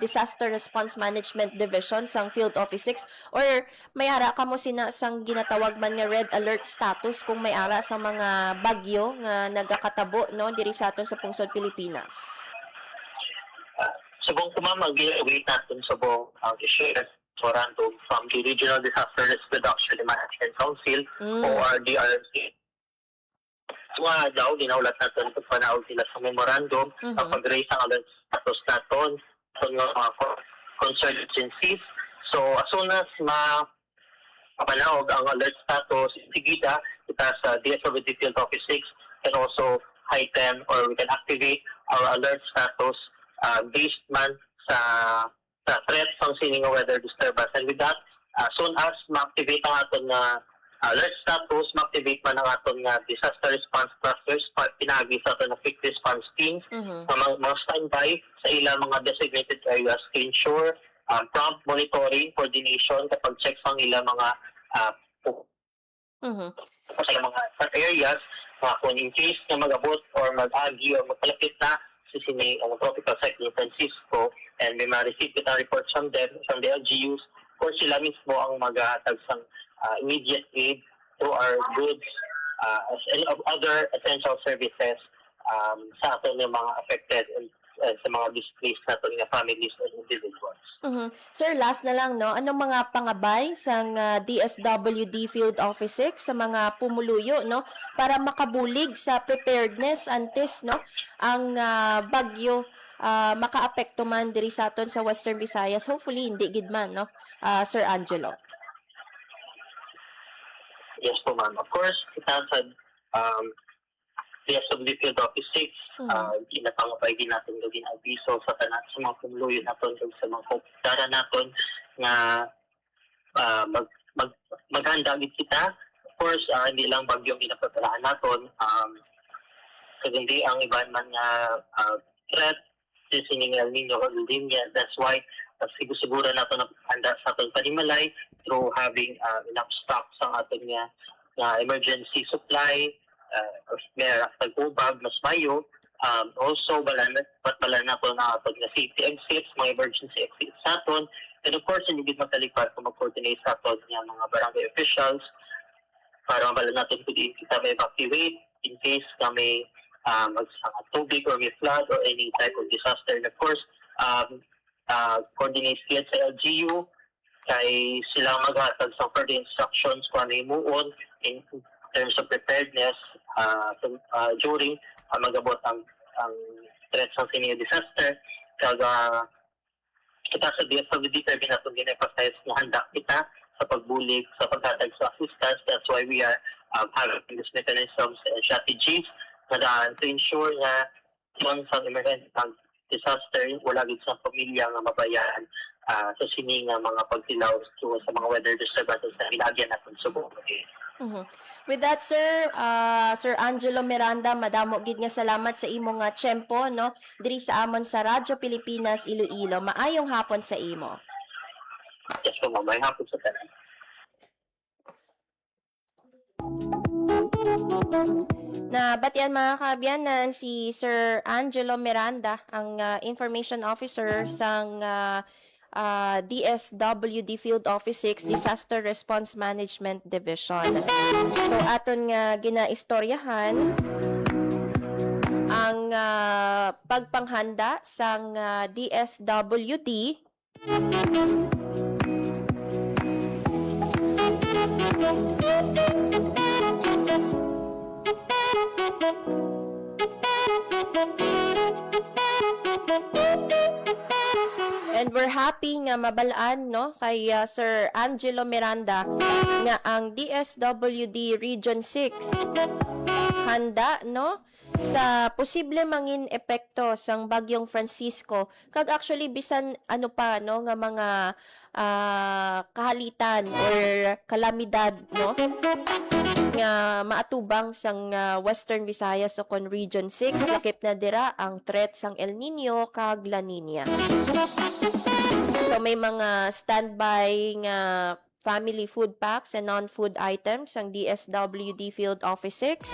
Disaster Response Management Division sang Field Office 6 or may ara kamo sang ginatawag man nga red alert status kung may ara sa mga bagyo nga nagakatabo, no, diri sa aton sa pungsod Pilipinas? Subong kumamag ginawit natin subong i-share memorandum from the Regional Disaster Risk Reduction and Management Council or DRC. So daw, ginaulat natin kung panahon sila sa memorandum ang pag-raise ang alert status natin sa mga concerned agencies. So as soon as mapanahog ang alert status, sigida kita sa DSWD Field Office 6 can also heighten or we can activate our alert status based man sa threat ng sining weather disturbance. And with that, soon as ma-activate ang aton na alert status, ma-activate man ang aton nga disaster response clusters, pinagi sa aton na quick response teams, mga standby sa ilang mga designated areas to ensure prompt monitoring, coordination kapag check ang ilang mga sa mga areas, kung in case na mag-abot or mag-agi or magpalapit na sini ang tropical cyclone Francisco and may ma-receive kita reports from them, from the LGUs, or sila mismo ang mag-ahatag sa immediate aid through our goods as any of other essential services sa aton yung mga affected and sa mga displaced natin nga families and individuals. Sir, last na lang, no? Anong mga pangabay sa DSWD Field Office 6 sa mga pumuluyo, no? Para makabulig sa preparedness antes, no? Ang bagyo maka-apekto man diri sa aton sa Western Visayas. Hopefully, hindi gid man, no? Sir Angelo. Yes po, ma'am. Of course, kita sa DSWD Field Office 6, ginapangabay din natin gawin abiso sa tanan sa mga pumuluyo natin sa mga kopdara natin nga maghanda gid kita. Of course, hindi lang bagyong ginapapalaan natin. Kundi ang iba man nga threat, sining El Nino or El Niño. That's why siguro natin na handa sa ating panimalay through having enough stocks ang ating emergency supply, meron tagubag, mas mayo. Also, bala na po na pag na safety exits, mga emergency exits sa aton. And of course, hindi magkalipad kung mag-coordinate sa aton ng mga barangay officials para mabala natin kung kita may evacuate in case kami magsanga tubig or may flood or any type of disaster. And of course, coordinate sila sa LGU kay sila maghatag sa further instructions kung ano yung muon in terms of preparedness during mag-abot ang threats ng sining disaster. Kaga kita sa DSWD kaya natin ginapasize na handa kita sa pagbulig, sa paghatag sa assistance. That's why we are having these mechanisms and strategies na to ensure na kung sa emergency disaster, wala gid sa pamilya nga mabayaran sa sining mga pagtilaw sa mga weather disturbances na ilagyan natin sa buong With that, sir, Sir Angelo Miranda, madamo gid nga salamat sa imo nga tiyempo, no? Diri sa amon sa Radyo Pilipinas Iloilo. Maayong hapon sa imo. Yes po, ma'am. May hapon sa tanan. Na batian mga kaabyanan si Sir Angelo Miranda, ang Information Officer sang DSWD Field Office 6 Disaster Response Management Division. So aton nga ginaistoryahan ang pagpanghanda sang DSWD and we're happy nga mabalaan no kay Sir Angelo Miranda nga ang DSWD Region 6 handa no sa posible mangin epekto sang bagyong Francisco kag actually bisan ano pa no nga mga kahalitan or kalamidad no nga maatubang sang Western Visayas o kon Region 6 sakip na dira ang threat sang El Nino kag La Nina. So may mga standby nga family food packs and non-food items ang DSWD Field Office 6.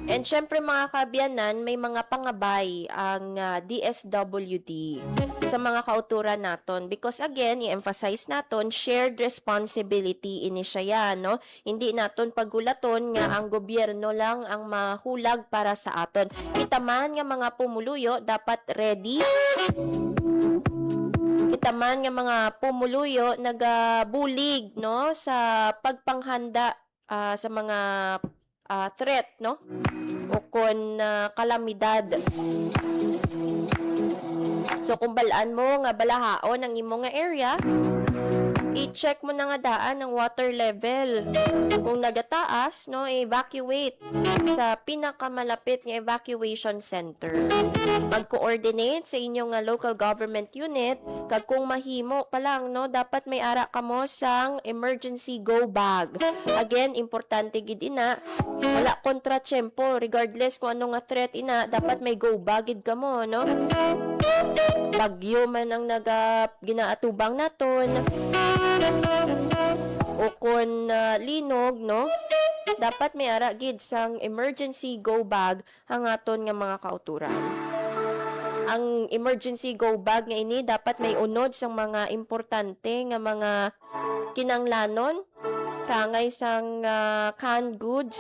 And syempre mga kaabyanan, may mga pangabay ang DSWD sa mga kauturan naton because again, i-emphasize naton shared responsibility ini siya yan, no? Hindi naton pagulaton nga ang gobyerno lang ang mahulag para sa aton. Kita man nga mga pumuluyo dapat ready. Kita man nga mga pumuluyo nagabulig no sa pagpanghanda sa mga threat no o kon kalamidad. So kung balaan mo nga balahaon ang imo nga area, i-check mo na nga daan ang water level. Kung nagataas, no, evacuate sa pinakamalapit nga evacuation center. Mag-coordinate sa inyong local government unit kag kung mahimo pa lang, no, dapat may ara kamo sang emergency go bag. Again, importante gid ina, wala kontra-tiyempo regardless kung ano nga threat ina, dapat may go bag gid kamo, no? Bagyo man ang ginaatubang naton o kon linog no dapat may ara gid sang emergency go bag ang aton nga mga kauturan. Ang emergency go bag nga ini dapat may unod sang mga importante nga mga kinanglanon kangay sang canned goods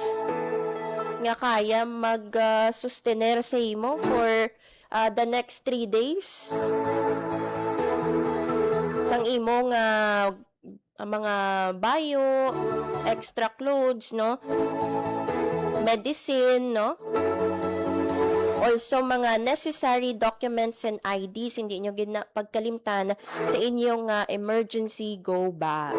nga kaya mag-sustainer sa imo for the next 3 days. Sang imong mga bio, extra clothes, no? Medicine, no? Also, mga necessary documents and IDs, hindi nyo pagkalimtan sa inyong emergency go bag.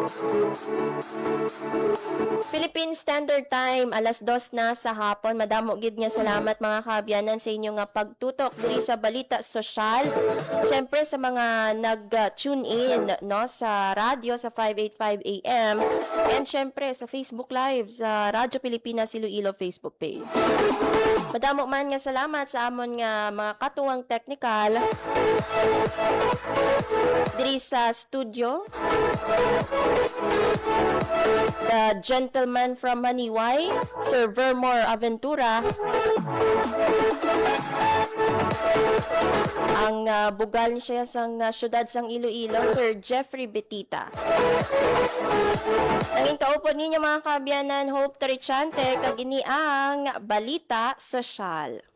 Philippine Standard Time, 2:00 na sa hapon. Madamo gid nga salamat mga kaabyanan sa inyong pagtutok diri sa Balita Sosyal. Syempre sa mga nag-tune in no sa radyo sa 585 AM and syempre sa Facebook Live sa Radyo Pilipinas Iloilo Facebook page. Madamo man nga salamat sa amon nga mga katuwang technical diri sa studio. The gentleman from Maniway, Sir Vermore Aventura. Ang bugal siya sang syudad sang Iloilo, Sir Jeffrey Betita. Nanging kaupod ninyo mga kaabyanan, Hope Torichante, kagini ang Balita Sosyal.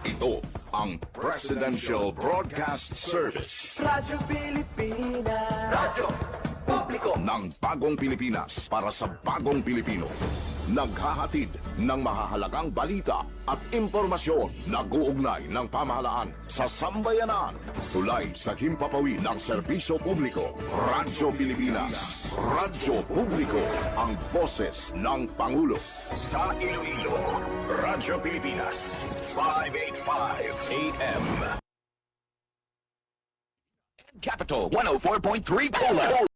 Ito ang Presidential Broadcast Service. Radyo Pilipinas. Radyo Publiko ng bagong Pilipinas para sa bagong Pilipino. Naghahatid ng mahahalagang balita at impormasyon na guugnay ng pamahalaan sa sambayanan. Tulay sa himpapawid ng serbisyo publiko. Radyo Pilipinas. Radyo Publiko. Ang boses ng Pangulo. Sa Iloilo, Radyo Pilipinas. 585 AM. Capital 104.3 Pula.